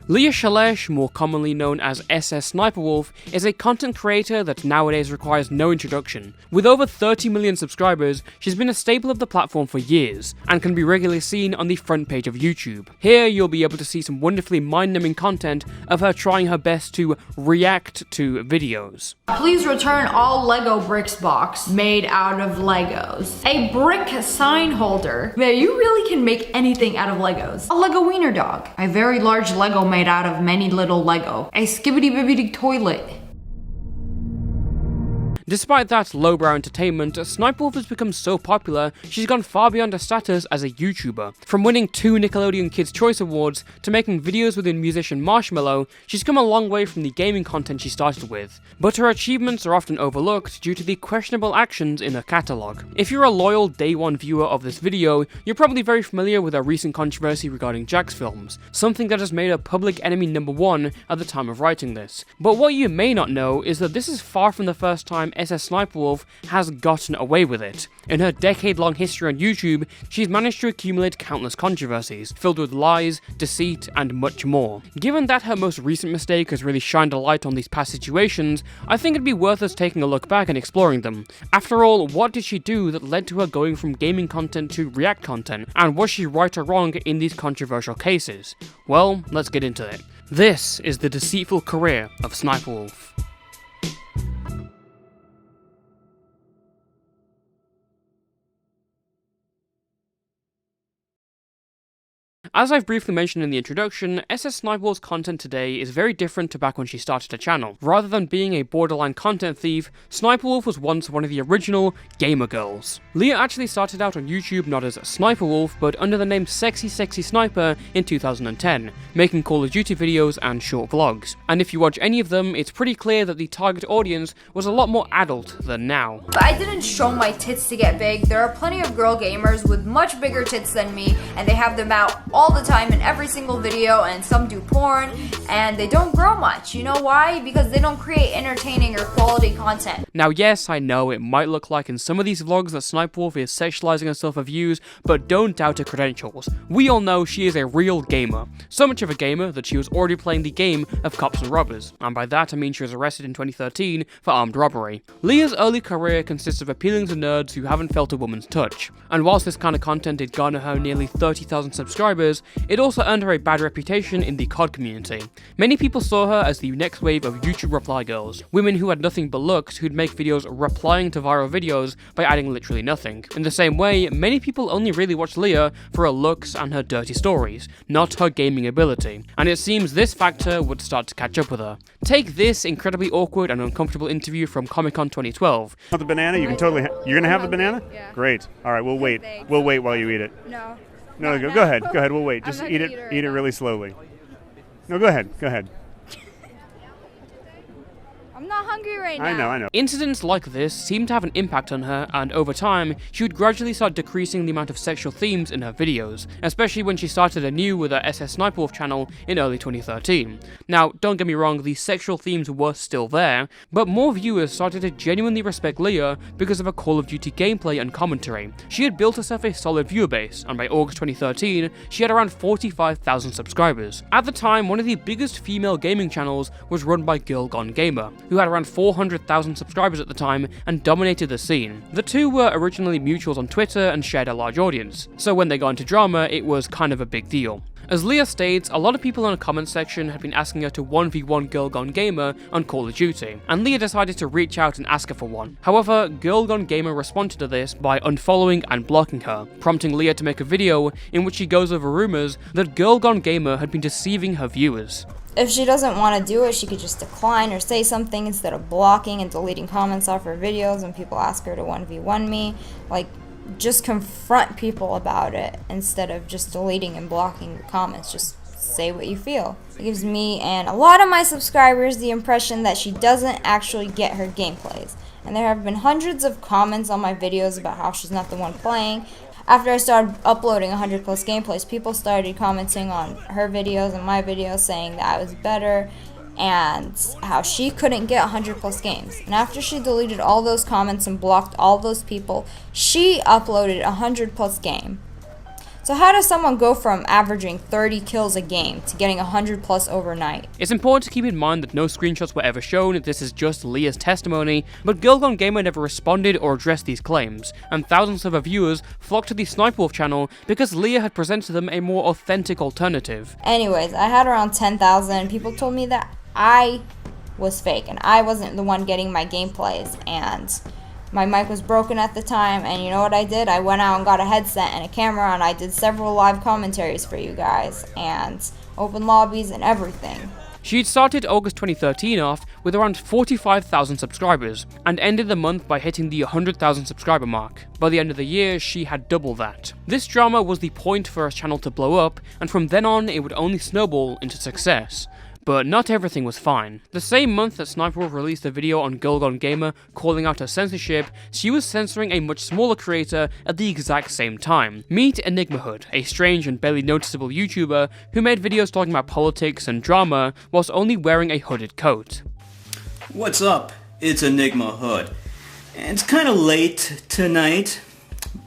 Lia Kiara, more commonly known as SSSniperwolf, is a content creator that nowadays requires no introduction. With over 30 million subscribers, she's been a staple of the platform for years, and can be regularly seen on the front page of YouTube. Here you'll be able to see some wonderfully mind-numbing content of her trying her best to react to videos. Please return all Lego bricks box made out of Legos. A brick sign holder. Man, you really can make anything out of Legos. A Lego wiener dog. A very large Lego made out of many little Lego. A skibbity-bibbity toilet. Despite that lowbrow entertainment, Sniperwolf has become so popular, she's gone far beyond her status as a YouTuber. From winning 2 Nickelodeon Kids' Choice Awards to making videos with the musician Marshmello, she's come a long way from the gaming content she started with. But her achievements are often overlooked due to the questionable actions in her catalogue. If you're a loyal day one viewer of this video, you're probably very familiar with her recent controversy regarding Jackfilms, something that has made her public enemy #1 at the time of writing this. But what you may not know is that this is far from the first time SSSniperwolf has gotten away with it. In her decade-long history on YouTube, she's managed to accumulate countless controversies, filled with lies, deceit, and much more. Given that her most recent mistake has really shined a light on these past situations, I think it'd be worth us taking a look back and exploring them. After all, what did she do that led to her going from gaming content to React content, and was she right or wrong in these controversial cases? Well, let's get into it. This is the deceitful career of Sniperwolf. As I've briefly mentioned in the introduction, SSSniperwolf's content today is very different to back when she started the channel. Rather than being a borderline content thief, Sniperwolf was once one of the original gamer girls. Lia actually started out on YouTube not as Sniperwolf, but under the name Sexy Sniper in 2010, making Call of Duty videos and short vlogs. And if you watch any of them, it's pretty clear that the target audience was a lot more adult than now. But I didn't show my tits to get big. There are plenty of girl gamers with much bigger tits than me, and they have them out all the time in every single video, and some do porn, and they don't grow much. You know why? Because they don't create entertaining or quality content. Now yes, I know it might look like in some of these vlogs that Sniperwolf is sexualizing herself for views, but don't doubt her credentials. We all know she is a real gamer. So much of a gamer that she was already playing the game of cops and robbers, and by that I mean she was arrested in 2013 for armed robbery. Lia's early career consists of appealing to nerds who haven't felt a woman's touch, and whilst this kind of content did garner her nearly 30,000 subscribers, it also earned her a bad reputation in the COD community. Many people saw her as the next wave of YouTube reply girls, women who had nothing but looks who'd make videos replying to viral videos by adding literally nothing. In the same way, many people only really watched Lia for her looks and her dirty stories, not her gaming ability, and it seems this factor would start to catch up with her. Take this incredibly awkward and uncomfortable interview from Comic-Con 2012. Want the banana? You can totally. You're gonna have the banana? Yeah. Great. All right, we'll wait. We'll wait while you eat it. No. No, go ahead. Go ahead. We'll wait. Just eat it. Eat it really slowly. No, go ahead. Go ahead. I'm not hungry right now. I know. Incidents like this seem to have an impact on her, and over time, she would gradually start decreasing the amount of sexual themes in her videos, especially when she started anew with her SSSniperwolf channel in early 2013. Now, don't get me wrong, the sexual themes were still there, but more viewers started to genuinely respect Lia because of her Call of Duty gameplay and commentary. She had built herself a solid viewer base, and by August 2013, she had around 45,000 subscribers. At the time, one of the biggest female gaming channels was run by Girl Gone Gamer, who had around 400,000 subscribers at the time and dominated the scene. The two were originally mutuals on Twitter and shared a large audience, so when they got into drama, it was kind of a big deal. As Lia states, a lot of people in the comment section had been asking her to 1v1 Girl Gone Gamer on Call of Duty, and Lia decided to reach out and ask her for one. However, Girl Gone Gamer responded to this by unfollowing and blocking her, prompting Lia to make a video in which she goes over rumors that Girl Gone Gamer had been deceiving her viewers. If she doesn't want to do it, she could just decline or say something instead of blocking and deleting comments off her videos when people ask her to 1v1 me. Like, just confront people about it instead of just deleting and blocking the comments. Just say what you feel. It gives me and a lot of my subscribers the impression that she doesn't actually get her gameplays. And there have been hundreds of comments on my videos about how she's not the one playing. After I started uploading 100 plus gameplays, people started commenting on her videos and my videos saying that I was better and how she couldn't get 100 plus games. And after she deleted all those comments and blocked all those people, she uploaded 100 plus game. So how does someone go from averaging 30 kills a game to getting 100 plus overnight? It's important to keep in mind that no screenshots were ever shown, this is just Lia's testimony, but Girl Gone Gamer never responded or addressed these claims, and thousands of her viewers flocked to the Sniperwolf channel because Lia had presented them a more authentic alternative. Anyways, I had around 10,000 and people told me that I was fake and I wasn't the one getting my gameplays, and my mic was broken at the time, and you know what I did? I went out and got a headset and a camera, and I did several live commentaries for you guys, and open lobbies and everything. She'd started August 2013 off with around 45,000 subscribers, and ended the month by hitting the 100,000 subscriber mark. By the end of the year, she had double that. This drama was the point for her channel to blow up, and from then on it would only snowball into success. But not everything was fine. The same month that Sniperwolf released a video on Girl Gone Gamer calling out her censorship, she was censoring a much smaller creator at the exact same time. Meet EnigmaHood, a strange and barely noticeable YouTuber who made videos talking about politics and drama whilst only wearing a hooded coat. What's up? It's EnigmaHood. It's kinda late tonight,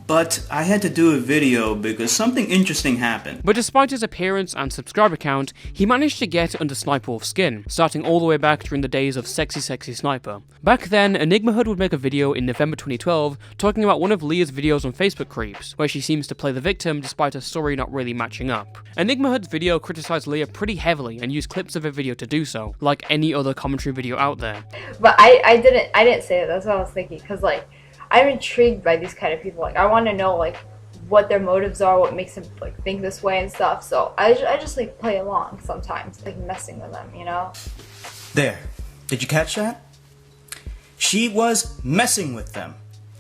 but I had to do a video because something interesting happened. But despite his appearance and subscriber count, he managed to get under Sniperwolf's skin, starting all the way back during the days of Sexy Sniper. Back then, EnigmaHood would make a video in November 2012 talking about one of Lia's videos on Facebook Creeps, where she seems to play the victim despite her story not really matching up. EnigmaHood's video criticized Lia pretty heavily and used clips of her video to do so, like any other commentary video out there. But I didn't say it. That's what I was thinking, because like, I'm intrigued by these kind of people. Like, I want to know like what their motives are, what makes them like think this way and stuff. So I just like play along sometimes, like messing with them, you know. There. Did you catch that? She was messing with them.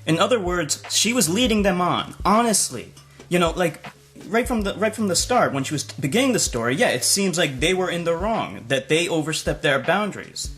In other words, she was leading them on. Honestly, you know, like right from the start when she was beginning the story. Yeah, it seems like they were in the wrong, that they overstepped their boundaries.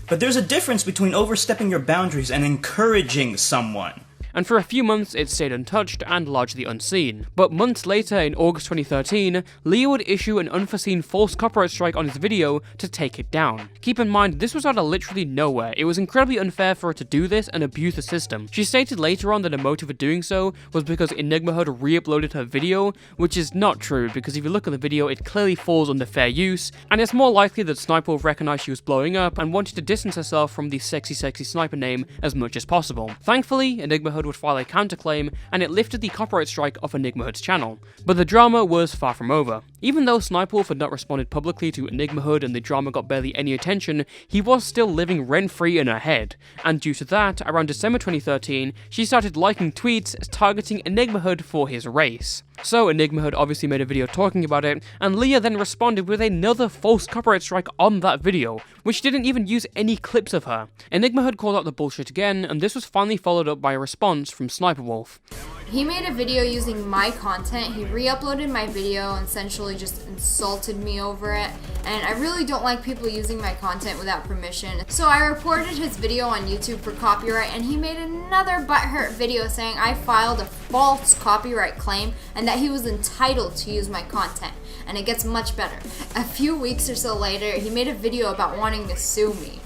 But there's a difference between overstepping your boundaries and encouraging someone. And for a few months it stayed untouched and largely unseen. But months later, in August 2013, Lia would issue an unforeseen false copyright strike on his video to take it down. Keep in mind, this was out of literally nowhere. It was incredibly unfair for her to do this and abuse the system. She stated later on that her motive for doing so was because EnigmaHood re-uploaded her video, which is not true, because if you look at the video it clearly falls under fair use, and it's more likely that Sniperwolf recognized she was blowing up and wanted to distance herself from the Sexy Sniper name as much as possible. Thankfully, EnigmaHood would file a counterclaim, and it lifted the copyright strike off EnigmaHood's channel. But the drama was far from over. Even though Sniperwolf had not responded publicly to EnigmaHood and the drama got barely any attention, he was still living rent-free in her head, and due to that, around December 2013, she started liking tweets targeting EnigmaHood for his race. So EnigmaHood obviously made a video talking about it, and Lia then responded with another false copyright strike on that video, which didn't even use any clips of her. EnigmaHood called out the bullshit again, and this was finally followed up by a response from Sniperwolf. He made a video using my content. He re-uploaded my video and essentially just insulted me over it. And I really don't like people using my content without permission. So I reported his video on YouTube for copyright, and he made another butthurt video saying I filed a false copyright claim and that he was entitled to use my content. And it gets much better. A few weeks or so later, he made a video about wanting to sue me.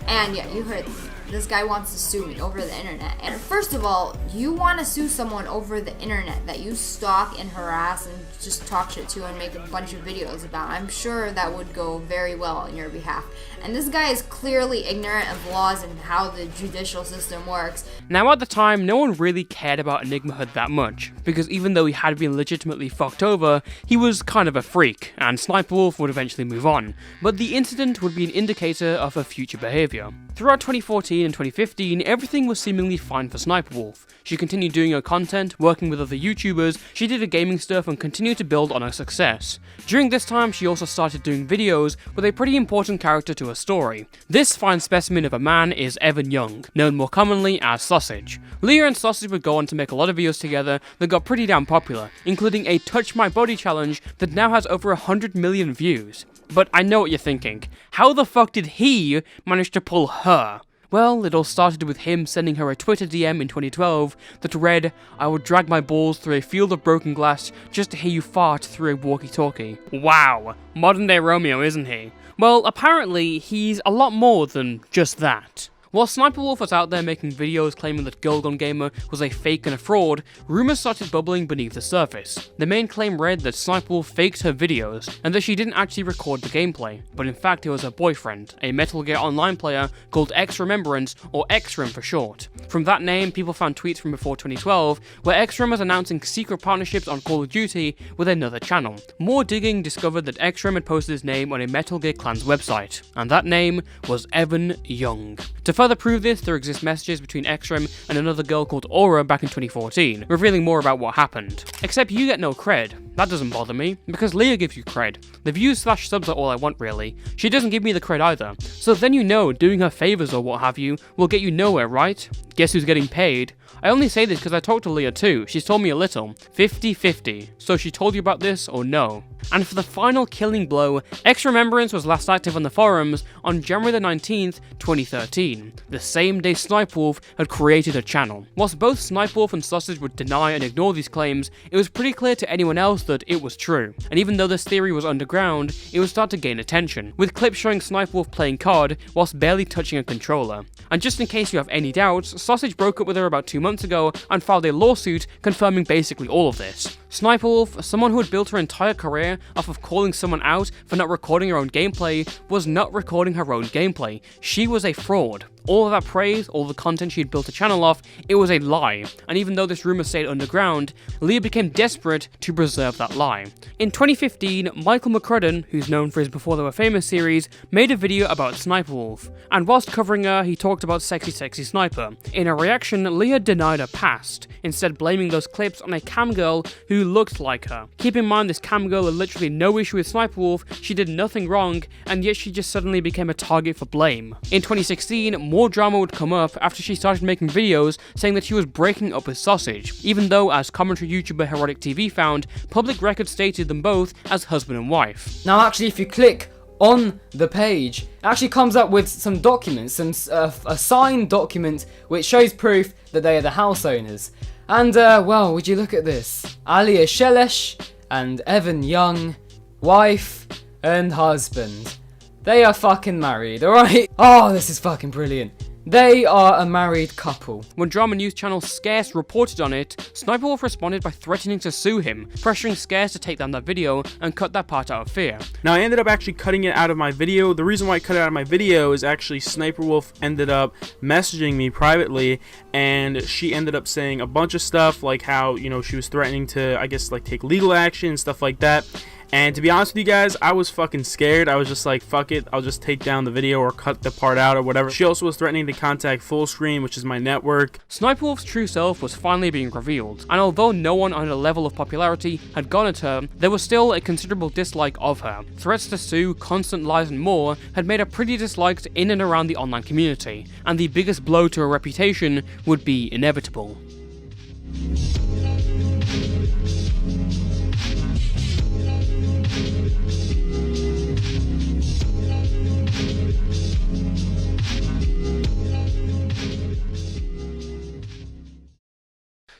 And yeah, you heard this guy wants to sue me over the internet. And first of all, you want to sue someone over the internet that you stalk and harass and just talk shit to and make a bunch of videos about. I'm sure that would go very well on your behalf. And this guy is clearly ignorant of laws and how the judicial system works. Now at the time, no one really cared about EnigmaHood that much, because even though he had been legitimately fucked over, he was kind of a freak, and Sniperwolf would eventually move on. But the incident would be an indicator of her future behaviour. Throughout 2014 and 2015, everything was seemingly fine for Sniperwolf. She continued doing her content, working with other YouTubers, she did her gaming stuff and continued to build on her success. During this time, she also started doing videos with a pretty important character to her story. This fine specimen of a man is Evan Young, known more commonly as Sausage. Lia and Sausage would go on to make a lot of videos together that got pretty damn popular, including a Touch My Body challenge that now has over 100 million views. But I know what you're thinking. How the fuck did he manage to pull her? Well, it all started with him sending her a Twitter DM in 2012 that read, "I would drag my balls through a field of broken glass just to hear you fart through a walkie-talkie." Wow, modern day Romeo, isn't he? Well, apparently, he's a lot more than just that. While Sniperwolf was out there making videos claiming that Girl Gone Gamer was a fake and a fraud, rumours started bubbling beneath the surface. The main claim read that Sniperwolf faked her videos, and that she didn't actually record the gameplay, but in fact it was her boyfriend, a Metal Gear Online player called X-Remembrance, or X-Rem for short. From that name, people found tweets from before 2012, where X-Rem was announcing secret partnerships on Call of Duty with another channel. More digging discovered that X-Rem had posted his name on a Metal Gear Clan's website, and that name was Evan Young. To further prove this, there exist messages between X-Rem and another girl called Aura back in 2014, revealing more about what happened. Except you get no cred. That doesn't bother me, because Lia gives you cred. The views/subs are all I want really. She doesn't give me the cred either. So then you know doing her favours or what have you will get you nowhere, right? Guess who's getting paid? I only say this because I talked to Lia too. She's told me a little. 50-50. So she told you about this or no? And for the final killing blow, X-Remembrance was last active on the forums on January the 19th, 2013, the same day Sniperwolf had created a channel. Whilst both Sniperwolf and Sausage would deny and ignore these claims, it was pretty clear to anyone else that it was true. And even though this theory was underground, it would start to gain attention, with clips showing Sniperwolf playing COD whilst barely touching a controller. And just in case you have any doubts, Sausage broke up with her about 2 months ago and filed a lawsuit confirming basically all of this. Sniperwolf, someone who had built her entire career off of calling someone out for not recording her own gameplay, was not recording her own gameplay. She was a fraud. All of that praise, all the content she'd built a channel off, it was a lie. And even though this rumour stayed underground, Lia became desperate to preserve that lie. In 2015, Michael McCrudden, who's known for his Before They Were Famous series, made a video about Sniperwolf. And whilst covering her, he talked about Sexy Sniper. In a reaction, Lia denied her past, instead blaming those clips on a cam girl who looked like her. Keep in mind this cam girl had literally no issue with Sniperwolf, she did nothing wrong, and yet she just suddenly became a target for blame. In 2016, more drama would come up after she started making videos saying that she was breaking up with Sausage, even though, as commentary YouTuber Heroic TV found, public records stated them both as husband and wife. Now actually, if you click on the page, it actually comes up with some documents, a signed document which shows proof that they are the house owners. And well, would you look at this? Alia Shelesh and Evan Young, wife and husband. They are fucking married, alright? Oh, this is fucking brilliant. They are a married couple. When drama news channel Scarce reported on it, Sniperwolf responded by threatening to sue him, pressuring Scarce to take down that video and cut that part out of fear. Now, I ended up actually cutting it out of my video. The reason why I cut it out of my video is actually Sniperwolf ended up messaging me privately, and she ended up saying a bunch of stuff, like how, you know, she was threatening to, I guess, like, take legal action and stuff like that. And to be honest with you guys, I was fucking scared. I was just like, fuck it, I'll just take down the video or cut the part out or whatever. She also was threatening to contact Fullscreen, which is my network. Sniperwolf's true self was finally being revealed, and although no one on a level of popularity had gone at her, there was still a considerable dislike of her. Threats to sue, constant lies and more had made her pretty disliked in and around the online community, and the biggest blow to her reputation would be inevitable.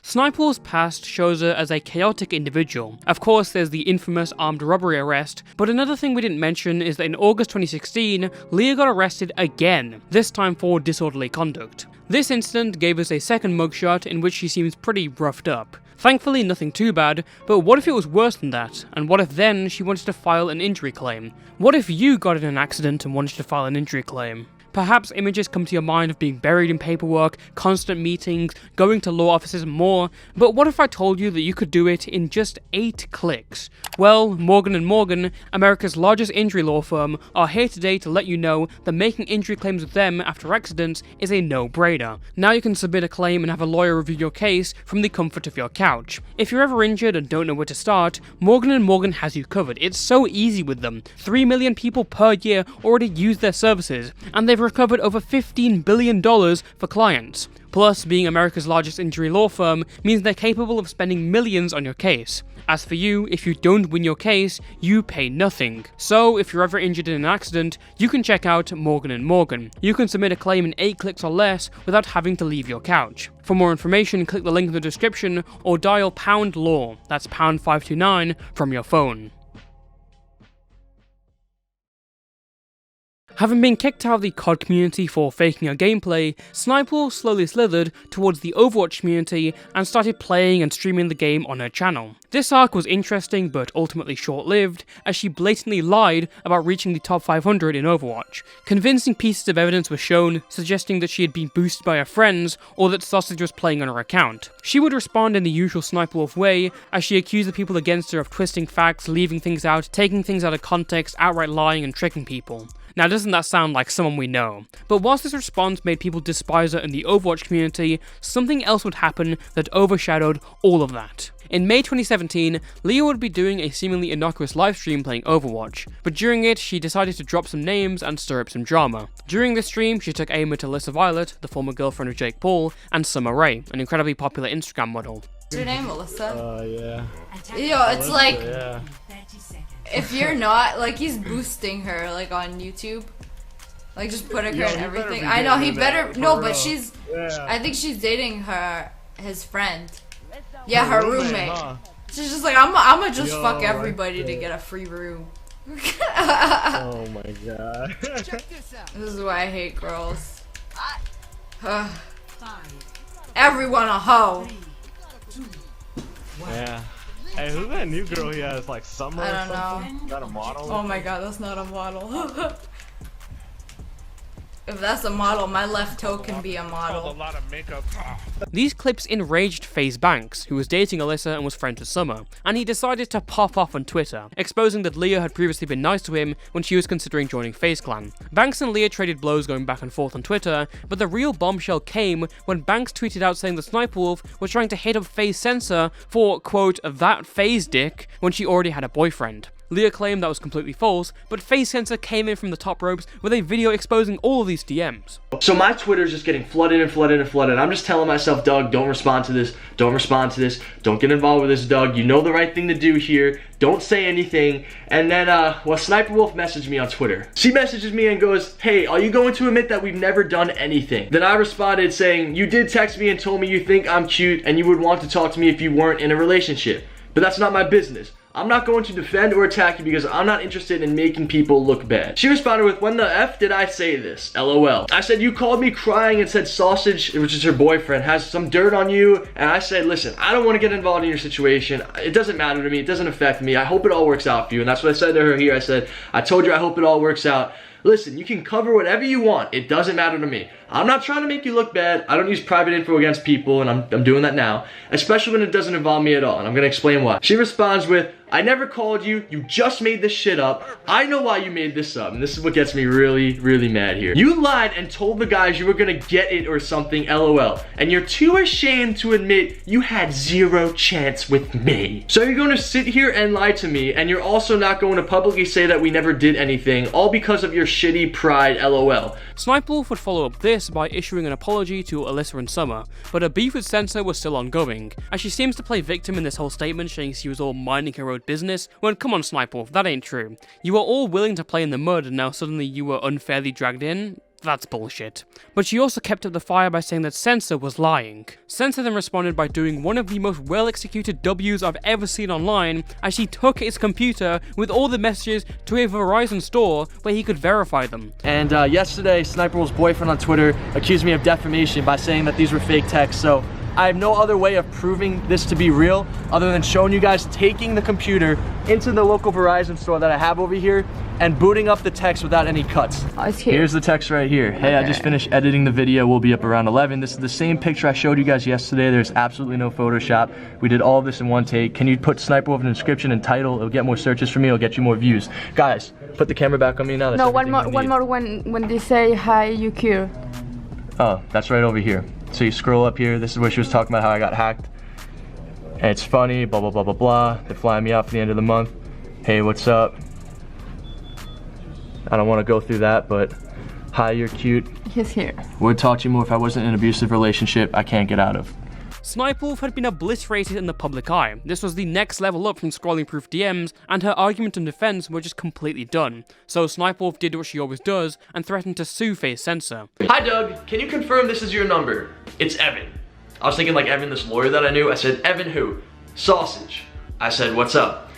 Sniperwolf's past shows her as a chaotic individual. Of course, there's the infamous armed robbery arrest, but another thing we didn't mention is that in August 2016, Lia got arrested again, this time for disorderly conduct. This incident gave us a second mugshot in which she seems pretty roughed up. Thankfully, nothing too bad, but what if it was worse than that? And what if then she wanted to file an injury claim? What if you got in an accident and wanted to file an injury claim? Perhaps images come to your mind of being buried in paperwork, constant meetings, going to law offices and more, but what if I told you that you could do it in just 8 clicks? Well, Morgan & Morgan, America's largest injury law firm, are here today to let you know that making injury claims with them after accidents is a no-brainer. Now you can submit a claim and have a lawyer review your case from the comfort of your couch. If you're ever injured and don't know where to start, Morgan & Morgan has you covered. It's so easy with them. 3 million people per year already use their services, and they've recovered over $15 billion for clients. Plus, being America's largest injury law firm means they're capable of spending millions on your case. As for you, if you don't win your case, you pay nothing. So, if you're ever injured in an accident, you can check out Morgan & Morgan. You can submit a claim in 8 clicks or less without having to leave your couch. For more information, click the link in the description or dial #law, that's #529, from your phone. Having been kicked out of the COD community for faking her gameplay, Sniperwolf slowly slithered towards the Overwatch community and started playing and streaming the game on her channel. This arc was interesting but ultimately short-lived, as she blatantly lied about reaching the top 500 in Overwatch. Convincing pieces of evidence were shown, suggesting that she had been boosted by her friends or that Sausage was playing on her account. She would respond in the usual Sniperwolf way, as she accused the people against her of twisting facts, leaving things out, taking things out of context, outright lying and tricking people. Now, doesn't that sound like someone we know? But whilst this response made people despise her in the Overwatch community, something else would happen that overshadowed all of that. In May 2017, Lia would be doing a seemingly innocuous livestream playing Overwatch, but during it, she decided to drop some names and stir up some drama. During the stream, she took aim at Alyssa Violet, the former girlfriend of Jake Paul, and Summer Rae, an incredibly popular Instagram model. What's your name, Alyssa? Yeah. Yo, it's Alyssa, like, yeah. if you're not, like, he's boosting her, like, on YouTube. Like, just putting her in everything. I know, he better, no, but she's, I think she's dating his friend. Yeah, her roommate. Huh? She's just like, I'ma just fuck everybody to get a free room. Oh my god. This is why I hate girls. Everyone a hoe. Yeah. Hey, who's that new girl he has? Like Summer I or don't something? know. Is that a model? Oh my god, that's not a model. If that's a model, my left toe can be a model. These clips enraged FaZe Banks, who was dating Alyssa and was friends with Summer, and he decided to pop off on Twitter, exposing that Lia had previously been nice to him when she was considering joining FaZe Clan. Banks and Lia traded blows going back and forth on Twitter, but the real bombshell came when Banks tweeted out saying that Sniperwolf was trying to hit up FaZe Censor for, quote, that FaZe dick, when she already had a boyfriend. Lia claimed that was completely false, but FaZe Censor came in from the top ropes with a video exposing all of these DMs. So my Twitter's just getting flooded and flooded and flooded. I'm just telling myself, Doug, don't respond to this. Don't respond to this. Don't get involved with this, Doug. You know the right thing to do here. Don't say anything. And then, Sniperwolf messaged me on Twitter. She messages me and goes, hey, are you going to admit that we've never done anything? Then I responded saying, you did text me and told me you think I'm cute and you would want to talk to me if you weren't in a relationship. But that's not my business. I'm not going to defend or attack you because I'm not interested in making people look bad. She responded with, when the F did I say this? LOL. I said, you called me crying and said Sausage, which is her boyfriend, has some dirt on you. And I said, listen, I don't want to get involved in your situation. It doesn't matter to me. It doesn't affect me. I hope it all works out for you. And that's what I said to her here. I said, I told you I hope it all works out. Listen, you can cover whatever you want. It doesn't matter to me. I'm not trying to make you look bad. I don't use private info against people, and I'm doing that now, especially when it doesn't involve me at all, and I'm gonna explain why. She responds with, I never called you. You just made this shit up. I know why you made this up, and this is what gets me really, really mad here. You lied and told the guys you were gonna get it or something, LOL, and you're too ashamed to admit you had zero chance with me. So you're gonna sit here and lie to me, and you're also not going to publicly say that we never did anything, all because of your shitty pride, LOL. Sniperwolf would follow up this by issuing an apology to Alyssa and Summer, but her beef with Censor was still ongoing, as she seems to play victim in this whole statement, saying she was all minding her own business, when come on Sniperwolf, that ain't true. You were all willing to play in the mud and now suddenly you were unfairly dragged in? That's bullshit. But she also kept up the fire by saying that Censor was lying. Censor then responded by doing one of the most well-executed Ws I've ever seen online, as she took his computer with all the messages to a Verizon store where he could verify them. And yesterday, Sniperwolf's boyfriend on Twitter accused me of defamation by saying that these were fake texts, so I have no other way of proving this to be real other than showing you guys taking the computer into the local Verizon store that I have over here and booting up the text without any cuts. Oh, it's here. Here's the text right here. Hey, I just finished editing the video. We'll be up around 11. This is the same picture I showed you guys yesterday. There's absolutely no Photoshop. We did all of this in one take. Can you put Sniperwolf in the description and title? It'll get more searches for me. It'll get you more views. Guys, put the camera back on me now. That's no, one more when they say hi, you cure. Oh, that's right over here. So you scroll up here, this is where she was talking about how I got hacked. And it's funny, blah, blah, blah, blah, blah. They're flying me out for the end of the month. Hey, what's up? I don't want to go through that, but hi, you're cute. He's here. Would talk to you more if I wasn't in an abusive relationship I can't get out of. Sniperwolf had been obliterated in the public eye. This was the next level up from scrolling proof DMs, and her argument and defense were just completely done. So Sniperwolf did what she always does, and threatened to sue FaZe Censor. Hi Doug, can you confirm this is your number? It's Evan. I was thinking like Evan, this lawyer that I knew. I said, Evan who? Sausage. I said, what's up?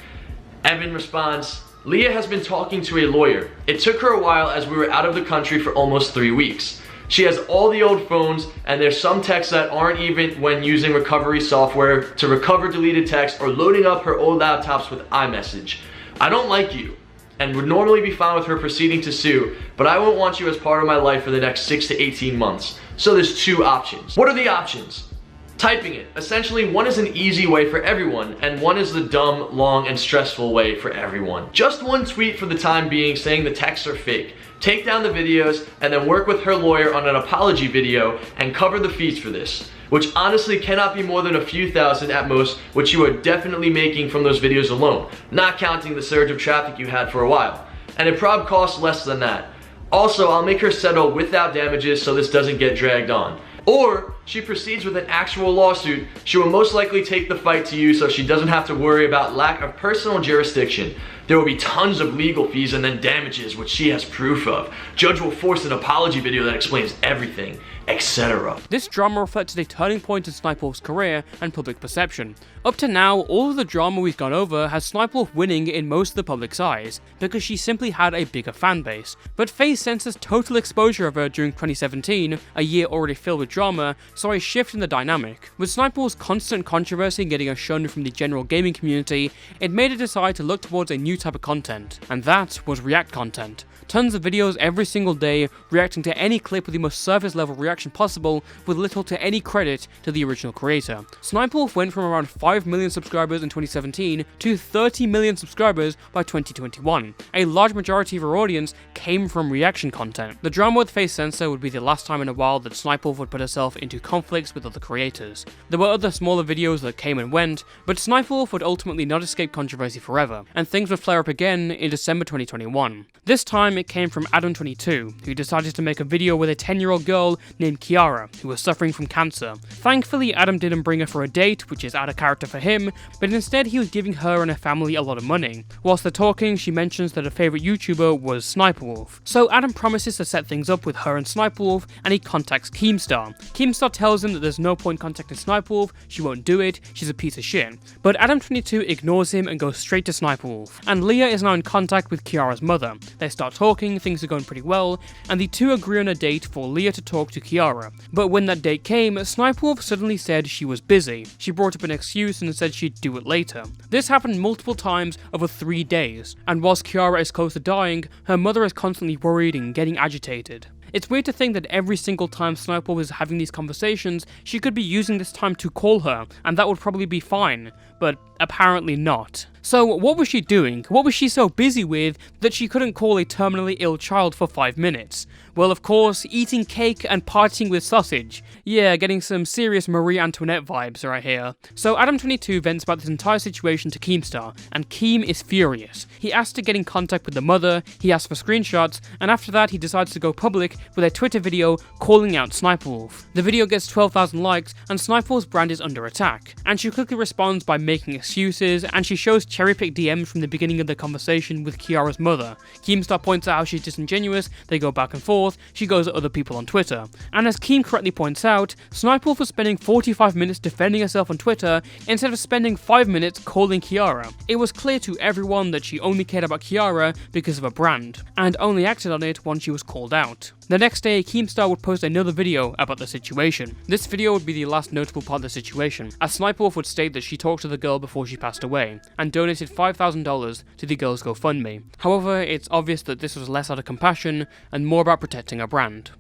Evan responds, Lia has been talking to a lawyer. It took her a while as we were out of the country for almost 3 weeks. She has all the old phones, and there's some texts that aren't even when using recovery software to recover deleted text or loading up her old laptops with iMessage. I don't like you, and would normally be fine with her proceeding to sue, but I won't want you as part of my life for the next 6 to 18 months. So there's 2 options. What are the options? Typing it. Essentially, one is an easy way for everyone, and one is the dumb, long, and stressful way for everyone. Just one tweet for the time being saying the texts are fake. Take down the videos, and then work with her lawyer on an apology video and cover the fees for this, which honestly cannot be more than a few thousand at most, which you are definitely making from those videos alone, not counting the surge of traffic you had for a while. And it probably costs less than that. Also, I'll make her settle without damages so this doesn't get dragged on. Or she proceeds with an actual lawsuit. She will most likely take the fight to you so she doesn't have to worry about lack of personal jurisdiction. There will be tons of legal fees and then damages, which she has proof of. Judge will force an apology video that explains everything, etc. This drama reflected a turning point in Sniperwolf's career and public perception. Up to now, all of the drama we've gone over has Sniperwolf winning in most of the public's eyes, because she simply had a bigger fan base. But FaZe Censor's total exposure of her during 2017, a year already filled with drama, saw a shift in the dynamic. With Sniperwolf's constant controversy getting her shunned from the general gaming community, it made her decide to look towards a new type of content, and that was react content. Tons of videos every single day reacting to any clip with the most surface level reaction possible with little to any credit to the original creator. Sniperwolf went from around 5 million subscribers in 2017 to 30 million subscribers by 2021. A large majority of her audience came from reaction content. The drama with FaZe Censor would be the last time in a while that Sniperwolf would put herself into conflicts with other creators. There were other smaller videos that came and went, but Sniperwolf would ultimately not escape controversy forever, and things would flare up again in December 2021. This time it came from Adam22, who decided to make a video with a 10-year-old girl named Kiara, who was suffering from cancer. Thankfully, Adam didn't bring her for a date, which is out of character for him, but instead he was giving her and her family a lot of money. Whilst they're talking, she mentions that her favourite YouTuber was Sniperwolf. So Adam promises to set things up with her and Sniperwolf, and he contacts Keemstar. Keemstar tells him that there's no point contacting Sniperwolf, she won't do it, she's a piece of shit. But Adam22 ignores him and goes straight to Sniperwolf. And Lia is now in contact with Kiara's mother. They start talking, things are going pretty well, and the two agree on a date for Lia to talk to Kiara. But when that date came, Sniperwolf suddenly said she was busy. She brought up an excuse and said she'd do it later. This happened multiple times over 3 days, and whilst Kiara is close to dying, her mother is constantly worried and getting agitated. It's weird to think that every single time Sniperwolf is having these conversations, she could be using this time to call her, and that would probably be fine, but apparently not. So what was she doing? What was she so busy with that she couldn't call a terminally ill child for 5 minutes? Well, of course, eating cake and partying with sausage. Yeah, getting some serious Marie Antoinette vibes right here. So Adam22 vents about this entire situation to Keemstar, and Keem is furious. He asks to get in contact with the mother, he asks for screenshots, and after that he decides to go public with a Twitter video calling out Sniperwolf. The video gets 12,000 likes, and Sniperwolf's brand is under attack, and she quickly responds by making excuses, and she shows cherry-picked DMs from the beginning of the conversation with Kiara's mother. Keemstar points out how she's disingenuous, they go back and forth, she goes at other people on Twitter. And as Keem correctly points out, Sniperwolf was spending 45 minutes defending herself on Twitter instead of spending 5 minutes calling Kiara. It was clear to everyone that she only cared about Kiara because of her brand, and only acted on it once she was called out. The next day, Keemstar would post another video about the situation. This video would be the last notable part of the situation, as Sniperwolf would state that she talked to the girl before she passed away, and donated $5,000 to the girl's GoFundMe. However, it's obvious that this was less out of compassion, and more about protecting her brand.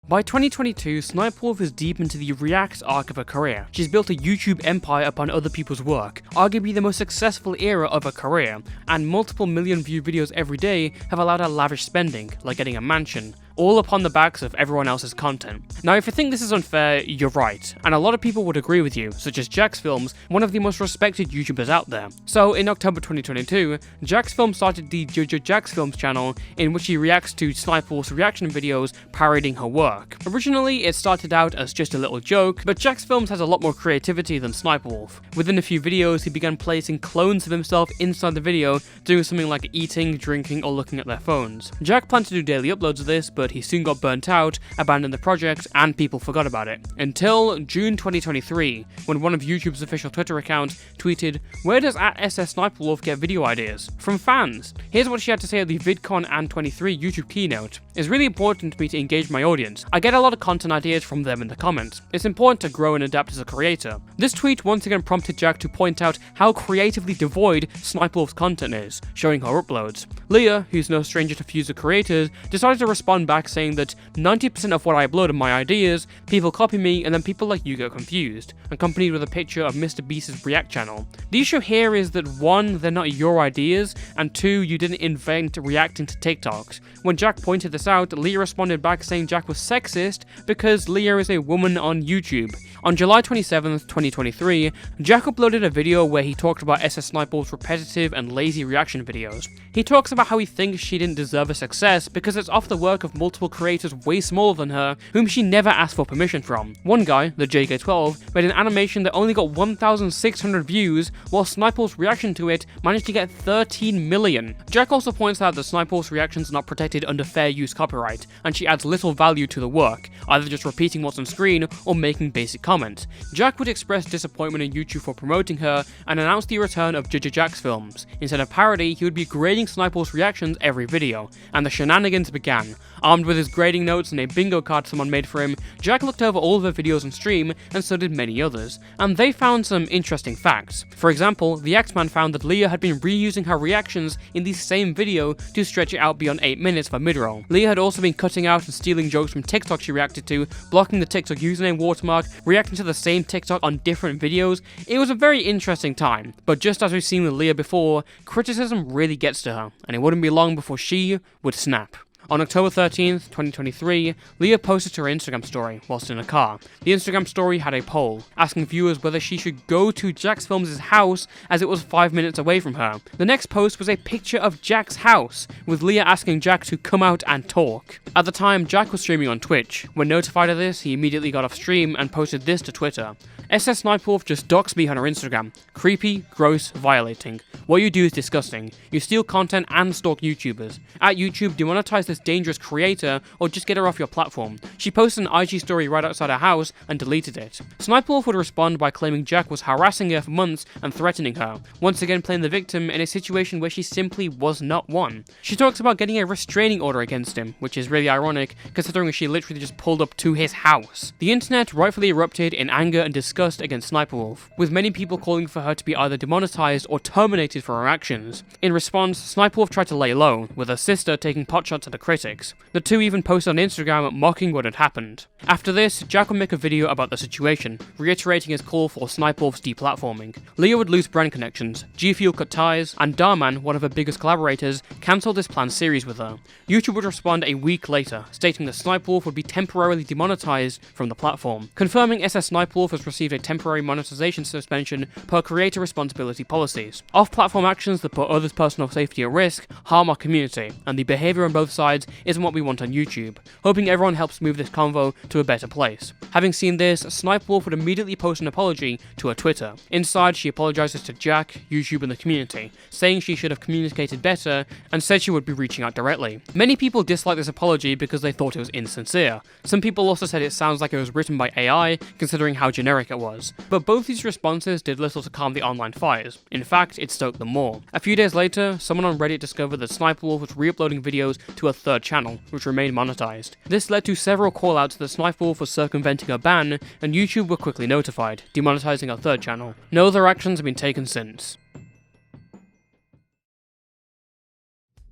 By 2022, Sniperwolf is deep into the React arc of her career. She's built a YouTube empire upon other people's work, arguably the most successful era of her career, and multiple million view videos every day have allowed her lavish spending, like getting a mansion, all upon the backs of everyone else's content. Now, if you think this is unfair, you're right, and a lot of people would agree with you, such as Jackfilms, one of the most respected YouTubers out there. So, in October 2022, Jackfilms started the Jackfilms channel, in which he reacts to Sniperwolf's reaction videos parodying her work. Originally, it started out as just a little joke, but Jackfilms has a lot more creativity than Sniperwolf. Within a few videos, he began placing clones of himself inside the video, doing something like eating, drinking, or looking at their phones. Jack planned to do daily uploads of this, but but he soon got burnt out, abandoned the project, and people forgot about it. Until June 2023, when one of YouTube's official Twitter accounts tweeted, "Where does @SSSniperwolf get video ideas? From fans." Here's what she had to say at the VidCon and 23 YouTube keynote. "It's really important to me to engage my audience. I get a lot of content ideas from them in the comments. It's important to grow and adapt as a creator." This tweet once again prompted Jack to point out how creatively devoid Sniperwolf's content is, showing her uploads. Lia, who's no stranger to fuser creators, decided to respond back saying that 90% of what I upload are my ideas, people copy me, and then people like you get confused, accompanied with a picture of Mr. Beast's React channel. The issue here is that 1, they're not your ideas, and 2, you didn't invent reacting to TikToks. When Jack pointed this out, Lia responded back saying Jack was sexist because Lia is a woman on YouTube. On July 27th, 2023, Jack uploaded a video where he talked about SSSniperwolf's repetitive and lazy reaction videos. He talks about how he thinks she didn't deserve a success because it's off the work of multiple creators way smaller than her, whom she never asked for permission from. One guy, the JK12, made an animation that only got 1,600 views, while Sniperwolf's reaction to it managed to get 13 million. Jack also points out that Sniperwolf's reactions are not protected under fair use copyright, and she adds little value to the work, either just repeating what's on screen or making basic comments. Jack would express disappointment in YouTube for promoting her and announced the return of Jackfilms. Instead of parody, he would be grading Sniperwolf's reactions every video, and the shenanigans began. Armed with his grading notes and a bingo card someone made for him, Jack looked over all of her videos on stream, and so did many others, and they found some interesting facts. For example, the X-Man found that Lia had been reusing her reactions in the same video to stretch it out beyond 8 minutes for mid-roll. Lia had also been cutting out and stealing jokes from TikTok she reacted to, blocking the TikTok username watermark, reacting to the same TikTok on different videos. It was a very interesting time, but just as we've seen with Lia before, criticism really gets to her, and it wouldn't be long before she would snap. On October 13th, 2023, Lia posted to her Instagram story whilst in a car. The Instagram story had a poll, asking viewers whether she should go to Jackfilms' house as it was 5 minutes away from her. The next post was a picture of Jack's house, with Lia asking Jack to come out and talk. At the time, Jack was streaming on Twitch. When notified of this, he immediately got off stream and posted this to Twitter. "SSSniperwolf just doxed me on her Instagram. Creepy, gross, violating. What you do is disgusting. You steal content and stalk YouTubers. At YouTube, demonetize this dangerous creator or just get her off your platform." She posted an IG story right outside her house and deleted it. Sniperwolf would respond by claiming Jack was harassing her for months and threatening her, once again playing the victim in a situation where she simply was not one. She talks about getting a restraining order against him, which is really ironic considering she literally just pulled up to his house. The internet rightfully erupted in anger and disgust against Sniperwolf, with many people calling for her to be either demonetized or terminated for her actions. In response, Sniperwolf tried to lay low, with her sister taking potshots at the critics. The two even posted on Instagram mocking what had happened. After this, Jack would make a video about the situation, reiterating his call for Sniperwolf's deplatforming. Lia would lose brand connections, G Fuel cut ties, and Darman, one of her biggest collaborators, cancelled this planned series with her. YouTube would respond a week later, stating that Sniperwolf would be temporarily demonetized from the platform, confirming SSSniperwolf has received a temporary monetization suspension per creator responsibility policies. Off-platform actions that put others' personal safety at risk harm our community, and the behaviour on both sides isn't what we want on YouTube. Hoping everyone helps move this convo to a better place. Having seen this, Sniperwolf would immediately post an apology to her Twitter. Inside, she apologizes to Jack, YouTube, and the community, saying she should have communicated better, and said she would be reaching out directly. Many people disliked this apology because they thought it was insincere. Some people also said it sounds like it was written by AI, considering how generic it was. But both these responses did little to calm the online fires. In fact, it stoked them more. A few days later, someone on Reddit discovered that Sniperwolf was re-uploading videos to a third channel, which remained monetized. This led to several callouts that Sniperwolf was circumventing her ban, and YouTube were quickly notified, demonetizing her third channel. No other actions have been taken since.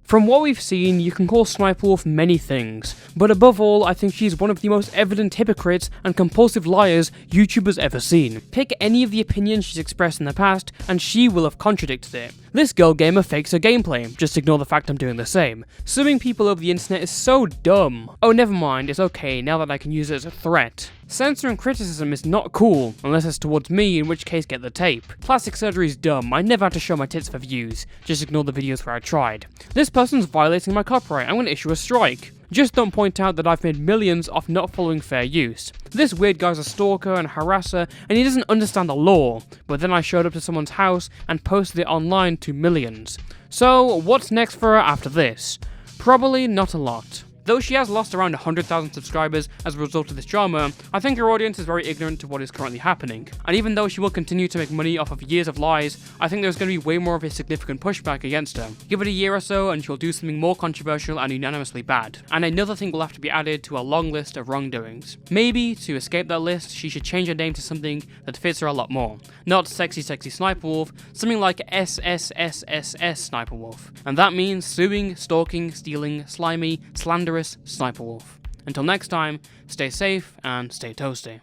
From what we've seen, you can call Sniperwolf many things, but above all, I think she's one of the most evident hypocrites and compulsive liars YouTuber's ever seen. Pick any of the opinions she's expressed in the past, and she will have contradicted it. This girl gamer fakes her gameplay, just ignore the fact I'm doing the same. Suing people over the internet is so dumb. Oh, never mind, it's okay now that I can use it as a threat. Censoring criticism is not cool, unless it's towards me, in which case get the tape. Plastic surgery is dumb, I never had to show my tits for views, just ignore the videos where I tried. This person's violating my copyright, I'm gonna issue a strike. Just don't point out that I've made millions off not following fair use. This weird guy's a stalker and harasser, and he doesn't understand the law, but then I showed up to someone's house and posted it online to millions. So, what's next for her after this? Probably not a lot. Though she has lost around 100,000 subscribers as a result of this drama, I think her audience is very ignorant to what is currently happening. And even though she will continue to make money off of years of lies, I think there's going to be way more of a significant pushback against her. Give it a year or so and she'll do something more controversial and unanimously bad. And another thing will have to be added to a long list of wrongdoings. Maybe, to escape that list, she should change her name to something that fits her a lot more. Not Sexy Sniperwolf, something like SSSNiperwolf. And that means suing, stalking, stealing, slimy, slanderous Sniperwolf. Until next time, stay safe and stay toasty.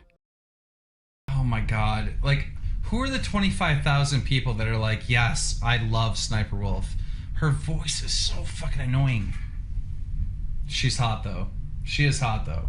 Oh my god. Like, who are the 25,000 people that are like, yes, I love Sniperwolf? Her voice is so fucking annoying. She's hot though. She is hot though.